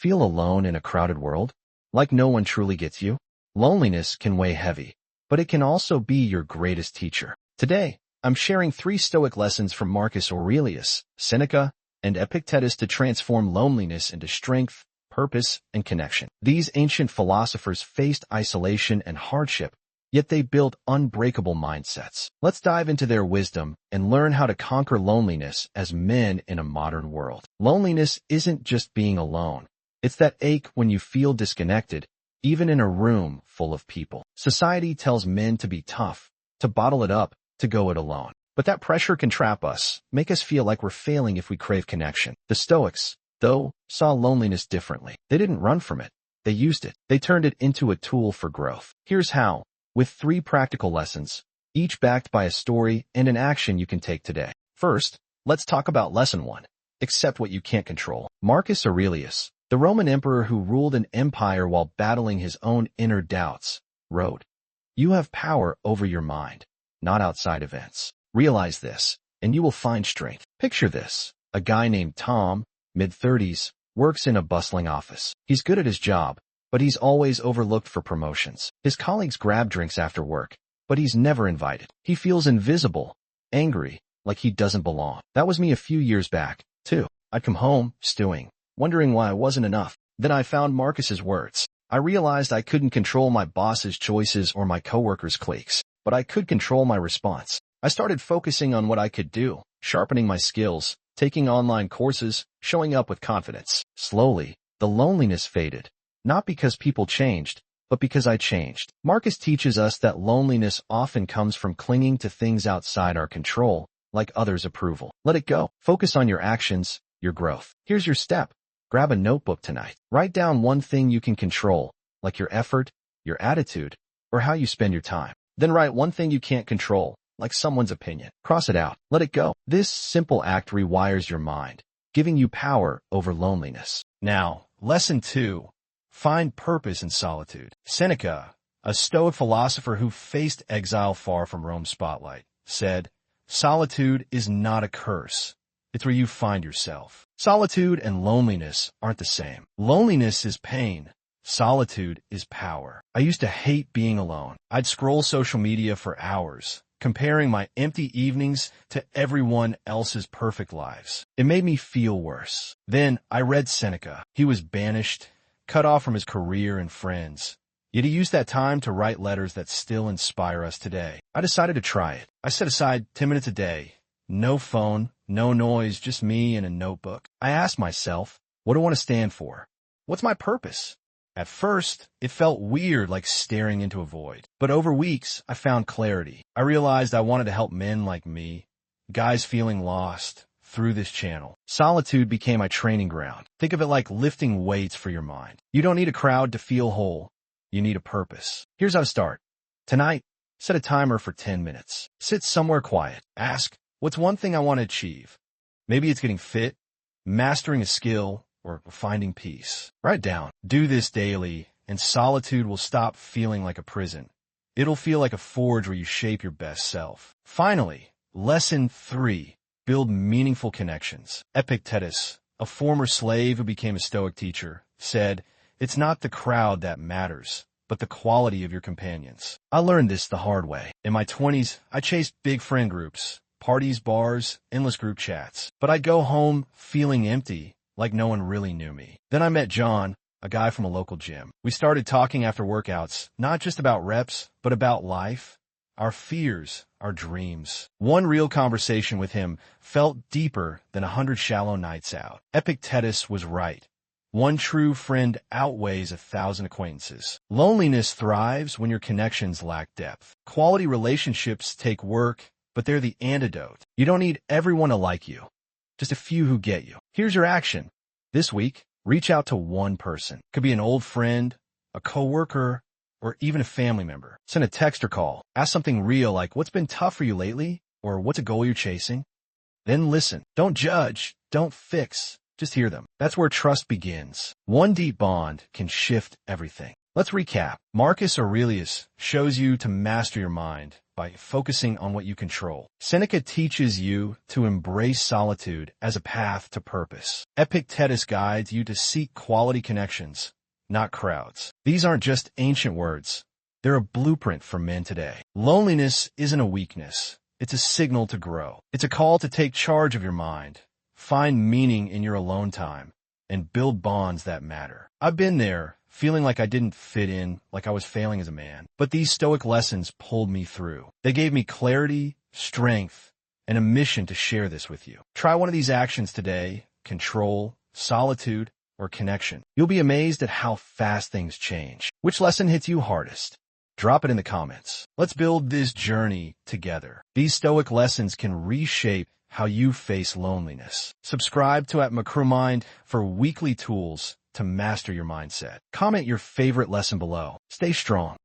Feel alone in a crowded world? Like no one truly gets you? Loneliness can weigh heavy, but it can also be your greatest teacher. Today, I'm sharing 3 Stoic lessons from Marcus Aurelius, Seneca, and Epictetus to transform loneliness into strength, purpose, and connection. These ancient philosophers faced isolation and hardship, yet they built unbreakable mindsets. Let's dive into their wisdom and learn how to conquer loneliness as men in a modern world. Loneliness isn't just being alone. It's that ache when you feel disconnected, even in a room full of people. Society tells men to be tough, to bottle it up, to go it alone. But that pressure can trap us, make us feel like we're failing if we crave connection. The Stoics, though, saw loneliness differently. They didn't run from it. They used it. They turned it into a tool for growth. Here's how, with 3 practical lessons, each backed by a story and an action you can take today. First, let's talk about lesson 1. Accept what you can't control. Marcus Aurelius, the Roman emperor who ruled an empire while battling his own inner doubts, wrote, "You have power over your mind, not outside events. Realize this, and you will find strength." Picture this. A guy named Tom, mid-30s, works in a bustling office. He's good at his job, but he's always overlooked for promotions. His colleagues grab drinks after work, but he's never invited. He feels invisible, angry, like he doesn't belong. That was me a few years back, too. I'd come home, stewing, wondering why I wasn't enough. Then I found Marcus's words. I realized I couldn't control my boss's choices or my coworkers' cliques, but I could control my response. I started focusing on what I could do, sharpening my skills, taking online courses, showing up with confidence. Slowly, the loneliness faded. Not because people changed, but because I changed. Marcus teaches us that loneliness often comes from clinging to things outside our control, like others' approval. Let it go. Focus on your actions, your growth. Here's your step. Grab a notebook tonight. Write down one thing you can control, like your effort, your attitude, or how you spend your time. Then write one thing you can't control, like someone's opinion. Cross it out. Let it go. This simple act rewires your mind, giving you power over loneliness. Now, lesson 2. Find purpose in solitude. Seneca, a Stoic philosopher who faced exile far from Rome's spotlight, said, "Solitude is not a curse. It's where you find yourself." Solitude and loneliness aren't the same. Loneliness is pain. Solitude is power. I used to hate being alone. I'd scroll social media for hours, comparing my empty evenings to everyone else's perfect lives. It made me feel worse. Then I read Seneca. He was banished, cut off from his career and friends. Yet he used that time to write letters that still inspire us today. I decided to try it. I set aside 10 minutes a day. No phone, no noise, just me and a notebook. I asked myself, what do I want to stand for? What's my purpose? At first, it felt weird, like staring into a void. But over weeks, I found clarity. I realized I wanted to help men like me, guys feeling lost, through this channel. Solitude became my training ground. Think of it like lifting weights for your mind. You don't need a crowd to feel whole. You need a purpose. Here's how to start. Tonight, set a timer for 10 minutes. Sit somewhere quiet. Ask, what's one thing I want to achieve? Maybe it's getting fit, mastering a skill, or finding peace. Write it down. Do this daily, and solitude will stop feeling like a prison. It'll feel like a forge where you shape your best self. Finally, lesson 3. Build meaningful connections. Epictetus, a former slave who became a Stoic teacher, said, "It's not the crowd that matters, but the quality of your companions." I learned this the hard way. In my 20s, I chased big friend groups, parties, bars, endless group chats. But I'd go home feeling empty, like no one really knew me. Then I met John, a guy from a local gym. We started talking after workouts, not just about reps, but about life, our fears, our dreams. One real conversation with him felt deeper than 100 shallow nights out. Epictetus was right. One true friend outweighs 1,000 acquaintances. Loneliness thrives when your connections lack depth. Quality relationships take work, but they're the antidote. You don't need everyone to like you, just a few who get you. Here's your action. This week, reach out to one person. Could be an old friend, a coworker, or even a family member. Send a text or call. Ask something real like, what's been tough for you lately? Or what's a goal you're chasing? Then listen. Don't judge. Don't fix. Just hear them. That's where trust begins. One deep bond can shift everything. Let's recap. Marcus Aurelius shows you to master your mind, by focusing on what you control. Seneca teaches you to embrace solitude as a path to purpose. Epictetus guides you to seek quality connections, not crowds. These aren't just ancient words. They're a blueprint for men today. Loneliness isn't a weakness. It's a signal to grow. It's a call to take charge of your mind, find meaning in your alone time, and build bonds that matter. I've been there, feeling like I didn't fit in, like I was failing as a man. But these Stoic lessons pulled me through. They gave me clarity, strength, and a mission to share this with you. Try one of these actions today: control, solitude, or connection. You'll be amazed at how fast things change. Which lesson hits you hardest? Drop it in the comments. Let's build this journey together. These Stoic lessons can reshape how you face loneliness. Subscribe to @McCrewMind for weekly tools to master your mindset. Comment your favorite lesson below. Stay strong.